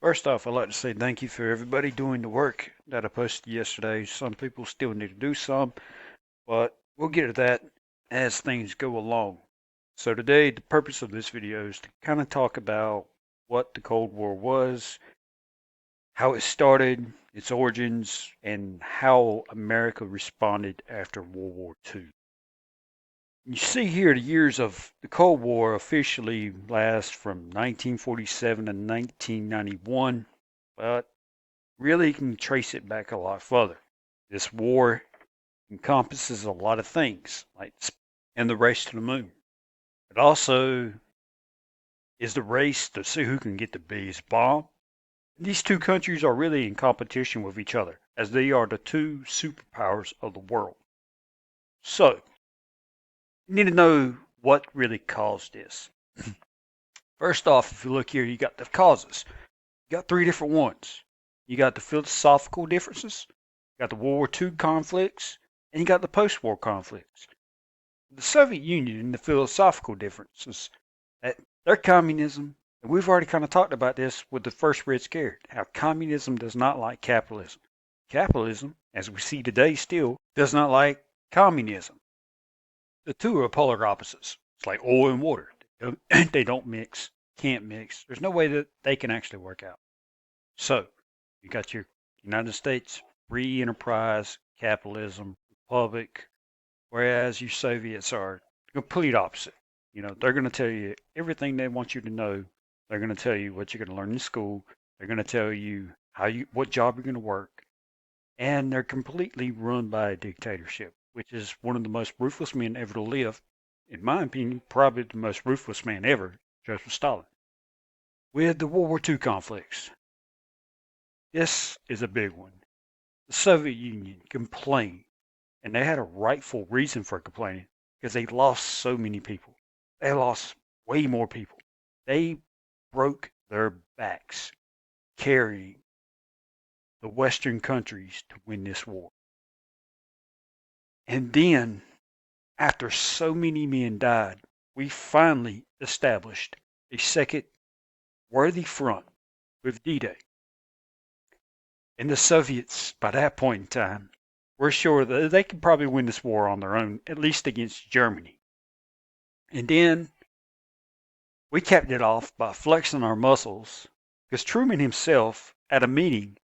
First off, I'd like to say thank you for everybody doing the work that I posted yesterday. Some people still need to do some, but we'll get to that as things go along. So today, the purpose of this video is to kind of talk about what the Cold War was, how it started, its origins, and how America responded after World War II. You see here the years of the Cold War officially last from 1947 to 1991, but really can trace it back a lot further. This war encompasses a lot of things, like and the race to the moon. It also is the race to see who can get the biggest bomb. These two countries are really in competition with each other, as they are the two superpowers of the world. So, you need to know what really caused this. First off, if you look here, you got the causes. You got three different ones. You got the philosophical differences, you got the World War II conflicts, and you got the post-war conflicts. The Soviet Union and the philosophical differences, that their communism, and we've already kind of talked about this with the first Red Scare, how communism does not like capitalism. Capitalism, as we see today still, does not like communism. The two are polar opposites. It's like oil and water. They don't mix, can't mix. There's no way that they can actually work out. So, you got your United States free enterprise capitalism republic, whereas you Soviets are the complete opposite. You know, they're going to tell you everything they want you to know. They're going to tell you what you're going to learn in school. They're going to tell you what job you're going to work, and they're completely run by a dictatorship, which is one of the most ruthless men ever to live. In my opinion, probably the most ruthless man ever, Joseph Stalin. With the World War II conflicts, this is a big one. The Soviet Union complained, and they had a rightful reason for complaining because they lost so many people. They lost way more people. They broke their backs carrying the Western countries to win this war. And then, after so many men died, we finally established a second worthy front with D-Day. And the Soviets, by that point in time, were sure that they could probably win this war on their own, at least against Germany. And then we capped it off by flexing our muscles, because Truman himself, at a meeting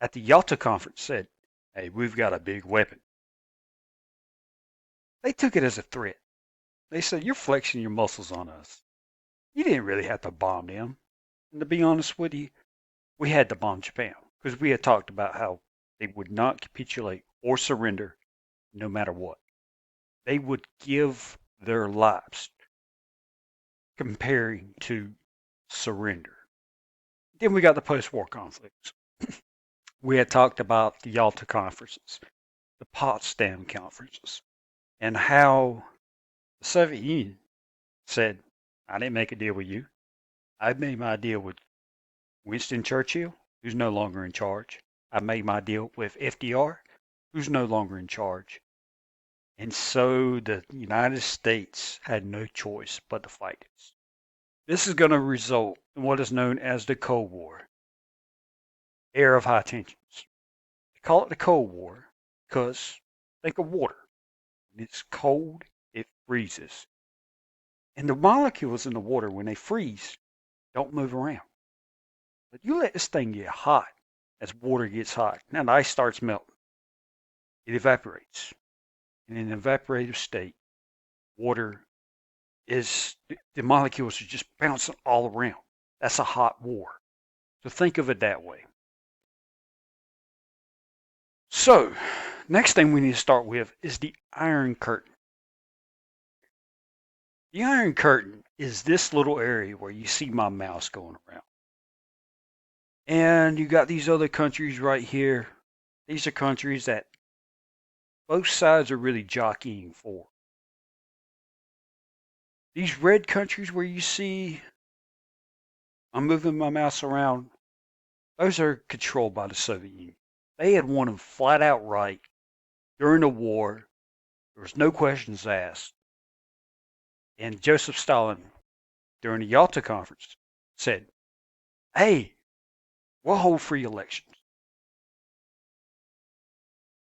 at the Yalta Conference, said, "Hey, we've got a big weapon." They took it as a threat. They said, "You're flexing your muscles on us. You didn't really have to bomb them." And to be honest with you, we had to bomb Japan because we had talked about how they would not capitulate or surrender no matter what. They would give their lives comparing to surrender. Then we got the post-war conflicts. We had talked about the Yalta conferences, the Potsdam conferences, and how the Soviet Union said, "I didn't make a deal with you. I made my deal with Winston Churchill, who's no longer in charge. I made my deal with FDR, who's no longer in charge." And so the United States had no choice but to fight this. This is going to result in what is known as the Cold War, era of high tensions. They call it the Cold War because think of water. When it's cold, it freezes. And the molecules in the water, when they freeze, don't move around. But you let this thing get hot as water gets hot. Now the ice starts melting. It evaporates. And in an evaporative state, water is, the molecules are just bouncing all around. That's a hot war. So think of it that way. So, next thing we need to start with is the Iron Curtain. The Iron Curtain is this little area where you see my mouse going around. And you got these other countries right here. These are countries that both sides are really jockeying for. These red countries where you see I'm moving my mouse around, those are controlled by the Soviet Union. They had won them flat out right during the war. There was no questions asked. And Joseph Stalin, during the Yalta Conference, said, "Hey, We'll hold free elections.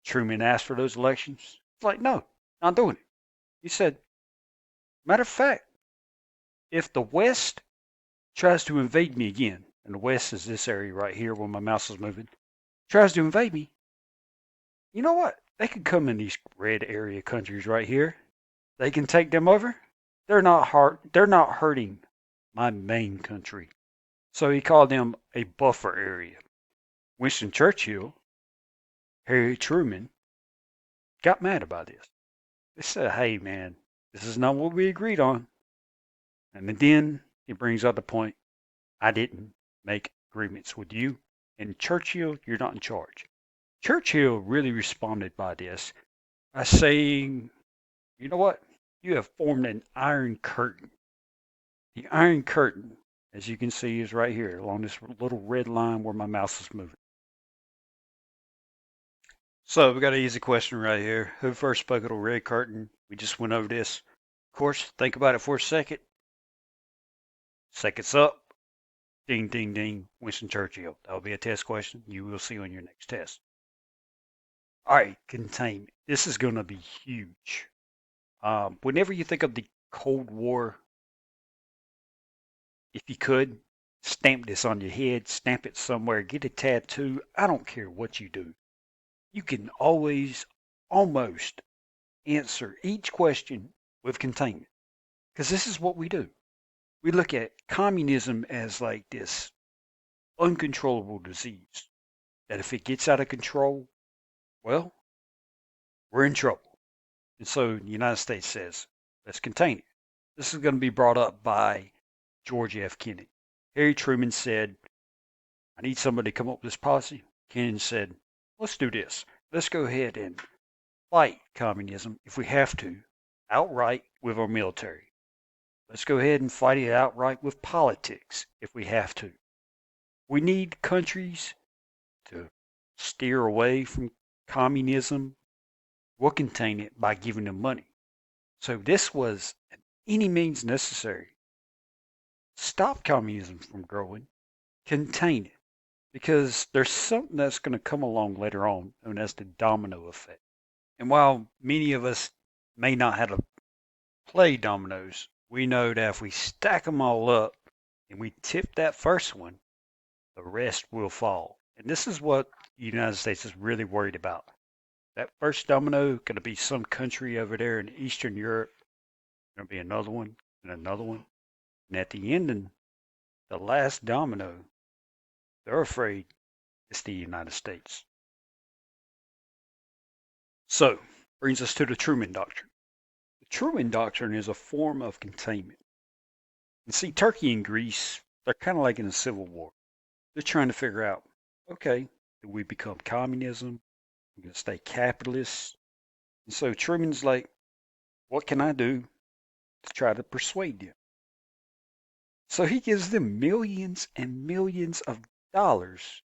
Truman asked for those elections. It's like, no, not doing it. He said, matter of fact, if the West tries to invade me again, and the West is this area right here where my mouse is moving, tries to invade me, you know what? They could come in these red area countries right here. They can take them over. They're not hurting my main country. So he called them a buffer area. Winston Churchill, Harry Truman, got mad about this. They said, hey man, this is not what we agreed on. And then he brings up the point, I didn't make agreements with you. And Churchill, you're not in charge. Churchill really responded by this by saying, you know what? You have formed an iron curtain. The iron curtain, as you can see, is right here along this little red line where my mouse is moving. So we got an easy question right here. Who first spoke of the red curtain? We just went over this. Of course, think about it for a second. Seconds up. Ding, ding, ding. Winston Churchill. That'll be a test question you will see on your next test. All right, containment. This is going to be huge. Whenever you think of the Cold War, if you could, stamp this on your head, stamp it somewhere, get a tattoo. I don't care what you do. You can always almost answer each question with containment. Because this is what we do. We look at communism as like this uncontrollable disease. That if it gets out of control, well, we're in trouble. And so the United States says, let's contain it. This is going to be brought up by George F. Kennedy. Harry Truman said, I need somebody to come up with this policy. Kennedy said, let's do this. Let's go ahead and fight communism if we have to, outright with our military. Let's go ahead and fight it outright with politics if we have to. We need countries to steer away from communism. We'll contain it by giving them money. So this was any means necessary. Stop communism from growing, contain it, because there's something that's going to come along later on known as the domino effect. And while many of us may not have to play dominoes, we know that if we stack them all up and we tip that first one, the rest will fall. And this is what the United States is really worried about. That first domino going to be some country over there in Eastern Europe. Going to be another one and another one. And at the end, the last domino, they're afraid it's the United States. So, brings us to the Truman Doctrine. The Truman Doctrine is a form of containment. And see, Turkey and Greece, they're kind of like in a civil war. They're trying to figure out, okay, do we become communism? We're going to stay capitalist. And so Truman's like, what can I do to try to persuade them? So he gives them millions and millions of dollars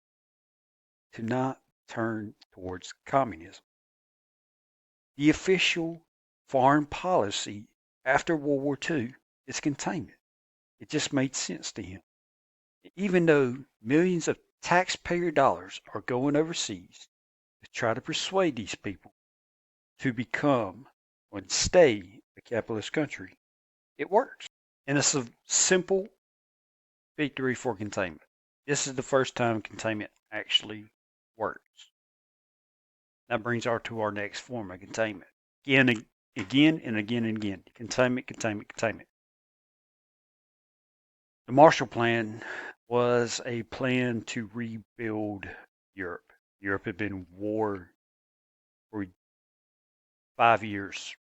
to not turn towards communism. The official foreign policy after World War II is containment. It just made sense to him. Even though millions of taxpayer dollars are going overseas to try to persuade these people to become or stay a capitalist country, it works. And it's a simple victory for containment. This is the first time containment actually works. That brings us to our next form of containment. Again and again. Containment, containment, containment. The Marshall Plan was a plan to rebuild Europe. Europe had been in war for 5 years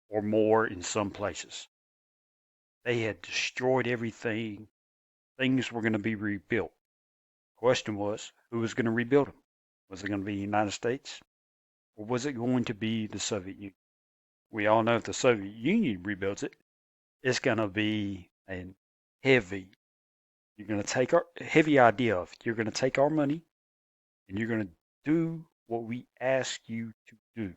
or more in some places. They had destroyed everything. Things were going to be rebuilt. Question was, who was going to rebuild them? Was it going to be the United States? Or was it going to be the Soviet Union? We all know if the Soviet Union rebuilds it, it's going to be a heavy, you're going to take our heavy idea of it. You're going to take our money and you're going to do what we ask you to do.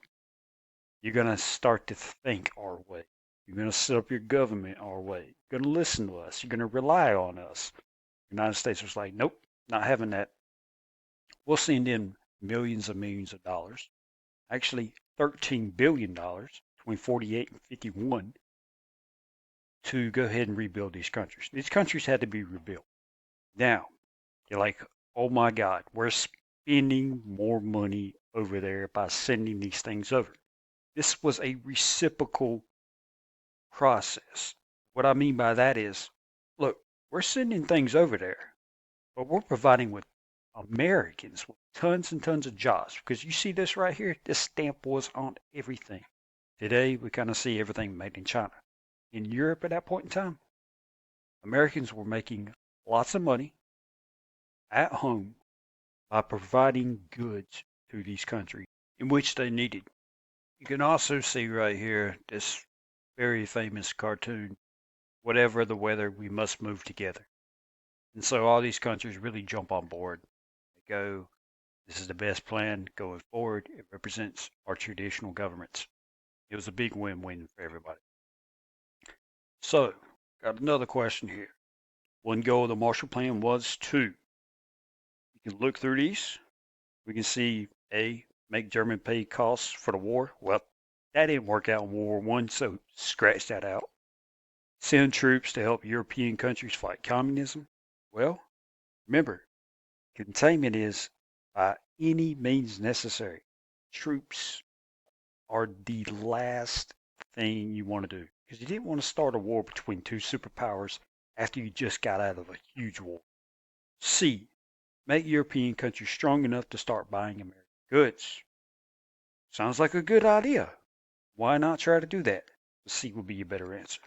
You're going to start to think our way. You're going to set up your government our way. You're going to listen to us. You're going to rely on us. The United States was like, nope, not having that, we'll send in millions and millions of dollars, actually $13 billion between 48 and 51 to go ahead and rebuild these countries. These countries had to be rebuilt. Now, you're like, oh my God, we're spending more money over there by sending these things over. This was a reciprocal process. What I mean by that is, look, we're sending things over there, but we're providing with Americans with tons and tons of jobs. Because you see this right here, this stamp was on everything. Today, we kind of see everything made in China. In Europe at that point in time, Americans were making lots of money at home by providing goods to these countries in which they needed. You can also see right here this very famous cartoon, whatever the weather, we must move together. And so all these countries really jump on board. They go, this is the best plan going forward. It represents our traditional governments. It was a big win-win for everybody. So, got another question here. One goal of the Marshall Plan was to, you can look through these. We can see A, make German pay costs for the war. Well, that didn't work out in World War I, so scratch that out. Send troops to help European countries fight communism. Well, remember, containment is by any means necessary. Troops are the last thing you want to do because you didn't want to start a war between two superpowers after you just got out of a huge war. C, make European countries strong enough to start buying American goods. Sounds like a good idea. Why not try to do that? C would be a better answer.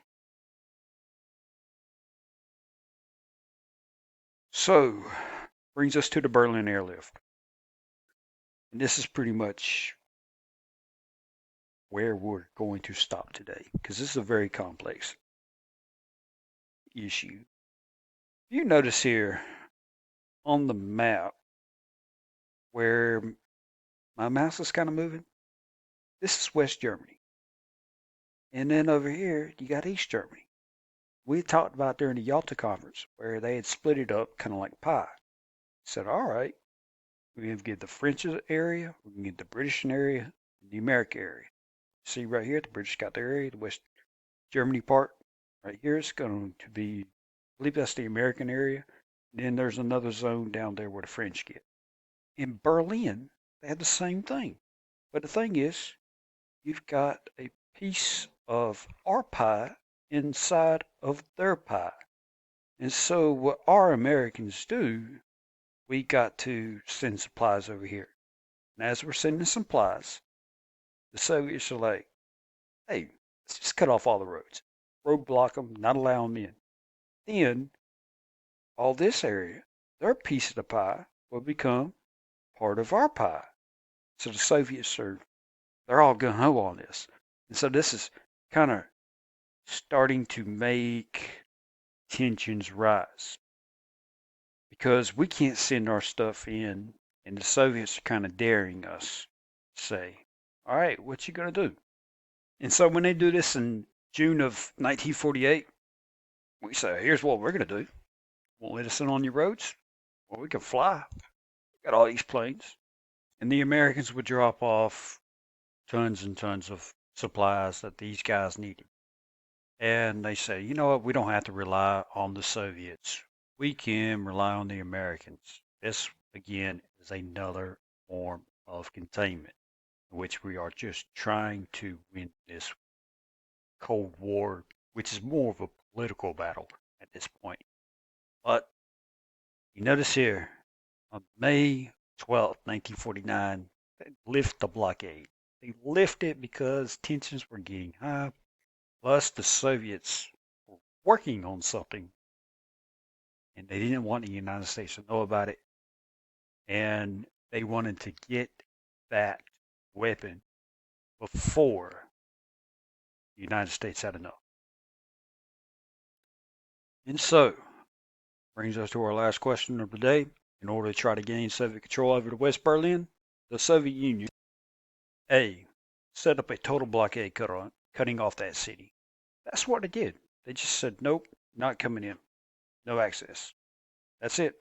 So, brings us to the Berlin airlift. And this is pretty much where we're going to stop today because this is a very complex issue. You notice here on the map where my mouse is kind of moving, this is West Germany. And then over here, you got East Germany. We talked about during the Yalta conference where they had split it up kind of like pie. Said, all right, we're going to get the French area, we can get the British area, and the America area. See right here, the British got their area, the West Germany part right here is going to be, I believe that's the American area. Then there's another zone down there where the French get. In Berlin, they had the same thing. But the thing is, you've got a piece of our pie inside of their pie. And so what our Americans do, we got to send supplies over here. And as we're sending supplies, the Soviets are like, hey, let's just cut off all the roads. Roadblock them, not allow them in. Then all this area, their piece of the pie will become part of our pie. So the Soviets they're all gung ho on this. And so this is kind of starting to make tensions rise because we can't send our stuff in, and the Soviets are kind of daring us to say, all right, what you going to do? And so when they do this in June of 1948, we say, here's what we're going to do. Won't let us in on your roads? Well, we can fly. We got all these planes. And the Americans would drop off tons and tons of supplies that these guys needed. And they say, you know what, we don't have to rely on the Soviets. We can rely on the Americans. This, again, is another form of containment in which we are just trying to win this Cold War, which is more of a political battle at this point. But you notice here, on May 12th, 1949, they lift the blockade. They lift it because tensions were getting high. Plus, the Soviets were working on something, and they didn't want the United States to know about it. And they wanted to get that weapon before the United States had enough. And so, brings us to our last question of the day. In order to try to gain Soviet control over the West Berlin, the Soviet Union, A, set up a total blockade cutting off that city. That's what they did. They just said, nope, not coming in. No access. That's it.